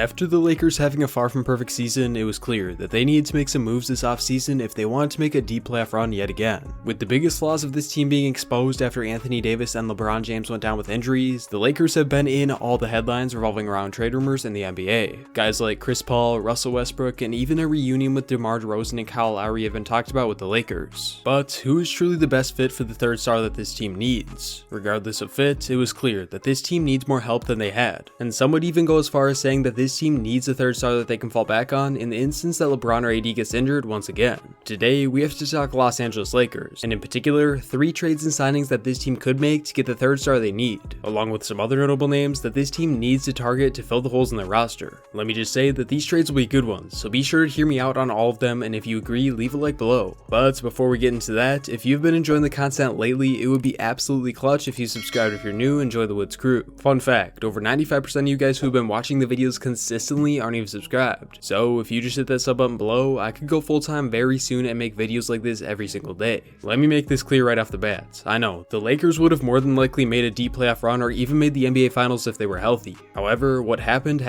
After the Lakers having a far from perfect season, it was clear that they needed to make some moves this offseason if they wanted to make a deep playoff run yet again. With the biggest flaws of this team being exposed after Anthony Davis and LeBron James went down with injuries, the Lakers have been in all the headlines revolving around trade rumors in the NBA. Guys like Chris Paul, Russell Westbrook, and even a reunion with Demar Derozan and Kyle Lowry have been talked about with the Lakers. But who is truly the best fit for the third star that this team needs? Regardless of fit, it was clear that this team needs more help than they had, and some would even go as far as saying that this team needs a third star that they can fall back on in the instance that LeBron or AD gets injured once again. Today, we have to talk Los Angeles Lakers, and in particular, 3 trades and signings that this team could make to get the third star they need, along with some other notable names that this team needs to target to fill the holes in their roster. Let me just say that these trades will be good ones, so be sure to hear me out on all of them, and if you agree, leave a like below. But before we get into that, if you've been enjoying the content lately, it would be absolutely clutch if you subscribed if you're new and join the Woods crew. Fun fact, over 95% of you guys who've been watching the videos consistently aren't even subscribed. So if you just hit that sub button below, I could go full time very soon and make videos like this every single day. Let me make this clear right off the bat. I know, the Lakers would have more than likely made a deep playoff run or even made the NBA Finals if they were healthy. However, what happened,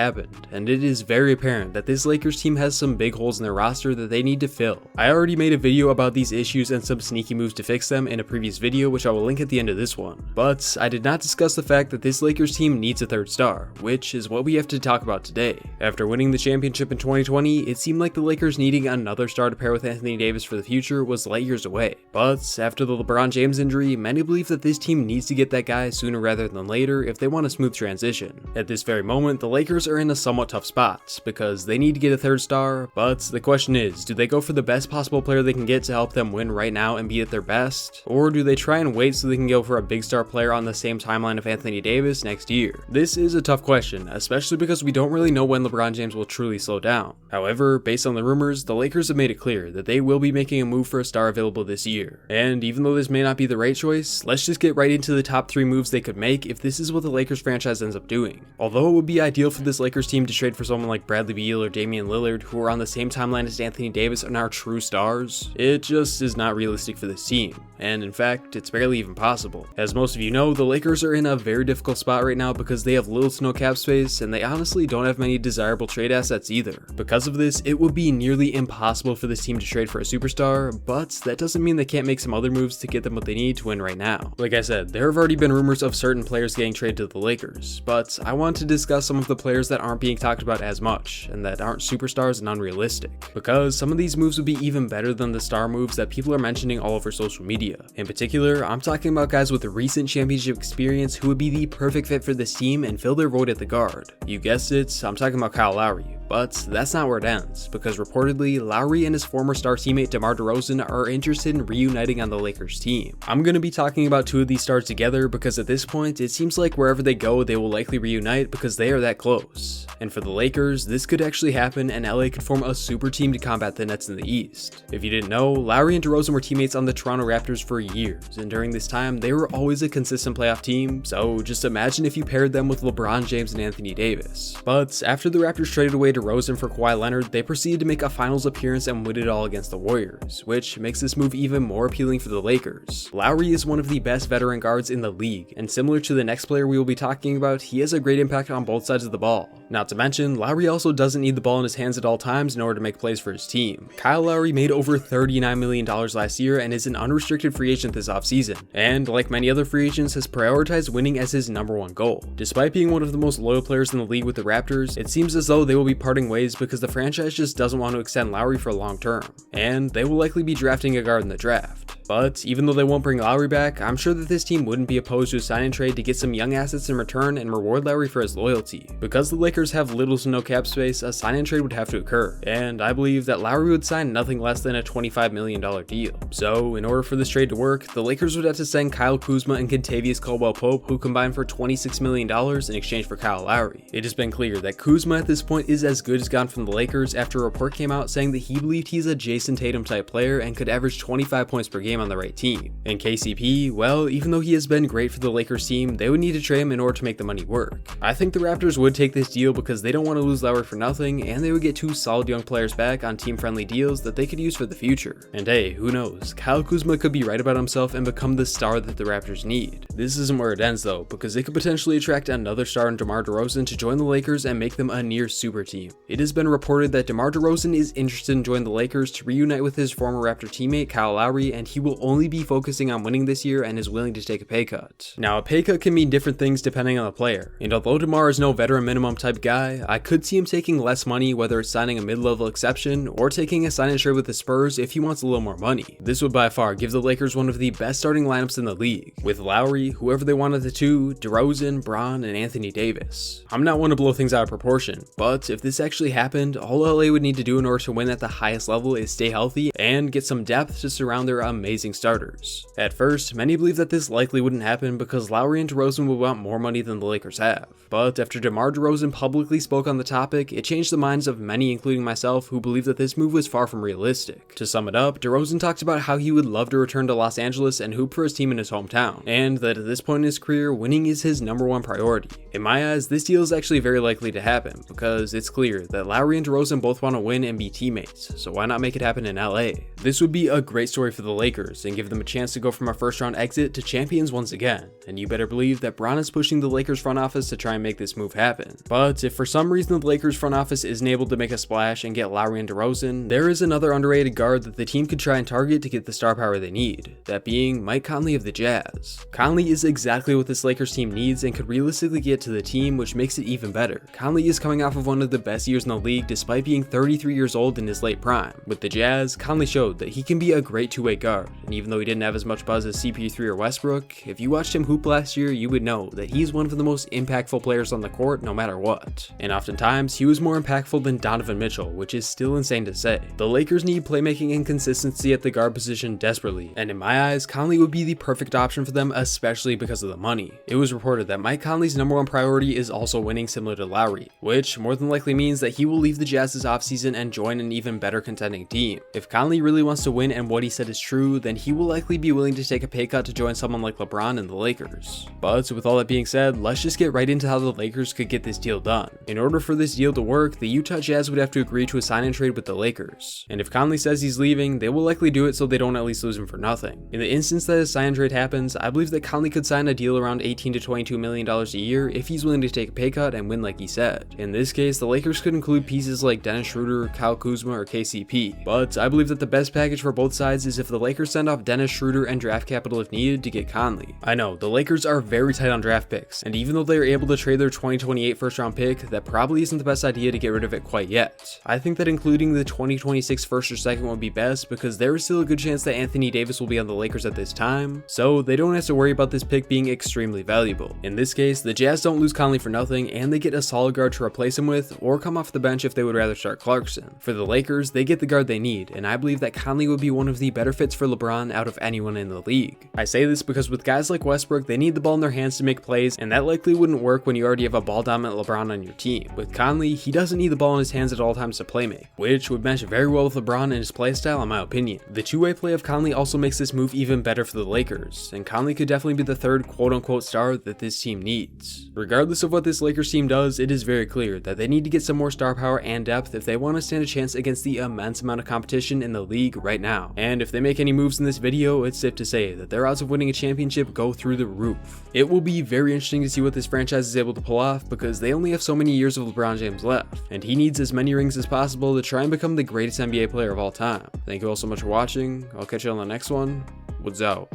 and it is very apparent that this Lakers team has some big holes in their roster that they need to fill. I already made a video about these issues and some sneaky moves to fix them in a previous video, which I will link at the end of this one. But I did not discuss the fact that this Lakers team needs a third star, which is what we have to talk about today. After winning the championship in 2020, it seemed like the Lakers needing another star to pair with Anthony Davis for the future was light years away. But after the LeBron James injury, many believe that this team needs to get that guy sooner rather than later if they want a smooth transition. At this very moment, the Lakers are in a somewhat tough spot because they need to get a third star, but the question is, do they go for the best possible player they can get to help them win right now and be at their best? Or do they try and wait so they can go for a big star player on the same timeline of Anthony Davis next year? This is a tough question, especially because we don't really know when LeBron James will truly slow down. However, based on the rumors, the Lakers have made it clear that they will be making a move for a star available this year. And even though this may not be the right choice, let's just get right into the top 3 moves they could make if this is what the Lakers franchise ends up doing. Although it would be ideal for this Lakers team to trade for someone like Bradley Beal or Damian Lillard, who are on the same timeline as Anthony Davis and are true stars, it just is not realistic for this team. And in fact, it's barely even possible. As most of you know, the Lakers are in a very difficult spot right now because they have little to no cap space, and they honestly don't have many desirable trade assets either. Because of this, it would be nearly impossible for this team to trade for a superstar, but that doesn't mean they can't make some other moves to get them what they need to win right now. Like I said, there have already been rumors of certain players getting traded to the Lakers, but I want to discuss some of the players that aren't being talked about as much, and that aren't superstars and unrealistic, because some of these moves would be even better than the star moves that people are mentioning all over social media. In particular, I'm talking about guys with recent championship experience who would be the perfect fit for this team and fill their void at the guard. You guessed it, I'm talking about Kyle Lowry. But that's not where it ends, because reportedly, Lowry and his former star teammate Demar Derozan are interested in reuniting on the Lakers team. I'm going to be talking about 2 of these stars together because at this point, it seems like wherever they go, they will likely reunite because they are that close. And for the Lakers, this could actually happen and LA could form a super team to combat the Nets in the East. If you didn't know, Lowry and Derozan were teammates on the Toronto Raptors for years, and during this time, they were always a consistent playoff team, so just imagine if you paired them with LeBron James and Anthony Davis. But after the Raptors traded away Derozan for Kawhi Leonard, they proceeded to make a finals appearance and win it all against the Warriors, which makes this move even more appealing for the Lakers. Lowry is one of the best veteran guards in the league, and similar to the next player we will be talking about, he has a great impact on both sides of the ball. Not to mention, Lowry also doesn't need the ball in his hands at all times in order to make plays for his team. Kyle Lowry made over $39 million last year and is an unrestricted free agent this offseason, and like many other free agents, has prioritized winning as his #1 goal. Despite being one of the most loyal players in the league with the Raptors, it seems as though they will be parting ways because the franchise just doesn't want to extend Lowry for long term, and they will likely be drafting a guard in the draft. But even though they won't bring Lowry back, I'm sure that this team wouldn't be opposed to a sign and trade to get some young assets in return and reward Lowry for his loyalty. Because the Lakers have little to no cap space, a sign and trade would have to occur, and I believe that Lowry would sign nothing less than a $25 million deal. So in order for this trade to work, the Lakers would have to send Kyle Kuzma and Kentavious Caldwell-Pope, who combined for $26 million in exchange for Kyle Lowry. It has been clear that Kuzma at this point is as good as gone from the Lakers after a report came out saying that he believed he's a Jason Tatum type player and could average 25 points per game name on the right team. And KCP, well, even though he has been great for the Lakers team, they would need to trade him in order to make the money work. I think the Raptors would take this deal because they don't want to lose Lowry for nothing, and they would get 2 solid young players back on team-friendly deals that they could use for the future. And hey, who knows, Kyle Kuzma could be right about himself and become the star that the Raptors need. This isn't where it ends though, because they could potentially attract another star in Demar Derozan to join the Lakers and make them a near super team. It has been reported that Demar Derozan is interested in joining the Lakers to reunite with his former Raptor teammate Kyle Lowry, and he will only be focusing on winning this year and is willing to take a pay cut. Now, a pay cut can mean different things depending on the player, and although Demar is no veteran minimum type guy, I could see him taking less money, whether it's signing a mid-level exception or taking a sign and trade with the Spurs if he wants a little more money. This would by far give the Lakers one of the best starting lineups in the league, with Lowry, whoever they wanted the 2, DeRozan, Bron, and Anthony Davis. I'm not one to blow things out of proportion, but if this actually happened, all LA would need to do in order to win at the highest level is stay healthy and get some depth to surround their amazing starters. At first, many believe that this likely wouldn't happen because Lowry and DeRozan would want more money than the Lakers have. But after Demar Derozan publicly spoke on the topic, it changed the minds of many, including myself, who believe that this move was far from realistic. To sum it up, DeRozan talked about how he would love to return to Los Angeles and hoop for his team in his hometown, and that at this point in his career, winning is his #1 priority. In my eyes, this deal is actually very likely to happen, because it's clear that Lowry and DeRozan both want to win and be teammates, so why not make it happen in LA? This would be a great story for the Lakers, and give them a chance to go from a first-round exit to champions once again, and you better believe that Bron is pushing the Lakers front office to try and make this move happen. But if for some reason the Lakers front office isn't able to make a splash and get Lowry and DeRozan, there is another underrated guard that the team could try and target to get the star power they need, that being Mike Conley of the Jazz. Conley is exactly what this Lakers team needs and could realistically get to the team, which makes it even better. Conley is coming off of one of the best years in the league despite being 33 years old in his late prime. With the Jazz, Conley showed that he can be a great two-way guard, and even though he didn't have as much buzz as CP3 or Westbrook, if you watched him hoop last year, you would know that he's one of the most impactful players on the court no matter what. And oftentimes, he was more impactful than Donovan Mitchell, which is still insane to say. The Lakers need playmaking and consistency at the guard position desperately, and in my eyes, Conley would be the perfect option for them, especially because of the money. It was reported that Mike Conley's #1 priority is also winning, similar to Lowry, which more than likely means that he will leave the Jazz this offseason and join an even better contending team. If Conley really wants to win and what he said is true, then he will likely be willing to take a pay cut to join someone like LeBron and the Lakers. But with all that being said, let's just get right into how the Lakers could get this deal done. In order for this deal to work, the Utah Jazz would have to agree to a sign and trade with the Lakers. And if Conley says he's leaving, they will likely do it so they don't at least lose him for nothing. In the instance that a sign and trade happens, I believe that Conley could sign a deal around $18 to $22 million a year if he's willing to take a pay cut and win like he said. In this case, the Lakers could include pieces like Dennis Schroeder, Kyle Kuzma, or KCP. But I believe that the best package for both sides is if the Lakers send off Dennis Schroeder and draft capital if needed to get Conley. I know, the Lakers are very tight on draft picks, and even though they are able to trade their 2028 first round pick, that probably isn't the best idea to get rid of it quite yet. I think that including the 2026 first or second would be best because there is still a good chance that Anthony Davis will be on the Lakers at this time, so they don't have to worry about this pick being extremely valuable. In this case, the Jazz don't lose Conley for nothing, and they get a solid guard to replace him with, or come off the bench if they would rather start Clarkson. For the Lakers, they get the guard they need, and I believe that Conley would be one of the better fits for LeBron out of anyone in the league. I say this because with guys like Westbrook, they need the ball in their hands to make plays, and that likely wouldn't work when you already have a ball-dominant LeBron on your team. With Conley, he doesn't need the ball in his hands at all times to play make, which would mesh very well with LeBron and his playstyle in my opinion. The two-way play of Conley also makes this move even better for the Lakers, and Conley could definitely be the third quote-unquote star that this team needs. Regardless of what this Lakers team does, it is very clear that they need to get some more star power and depth if they want to stand a chance against the immense amount of competition in the league right now. And if they make any moves in this video, it's safe to say that their odds of winning a championship go through the roof. It will be very interesting to see what this franchise is able to pull off because they only have so many years of LeBron James left, and he needs as many rings as possible to try and become the greatest NBA player of all time. Thank you all so much for watching. I'll catch you on the next one. What's out?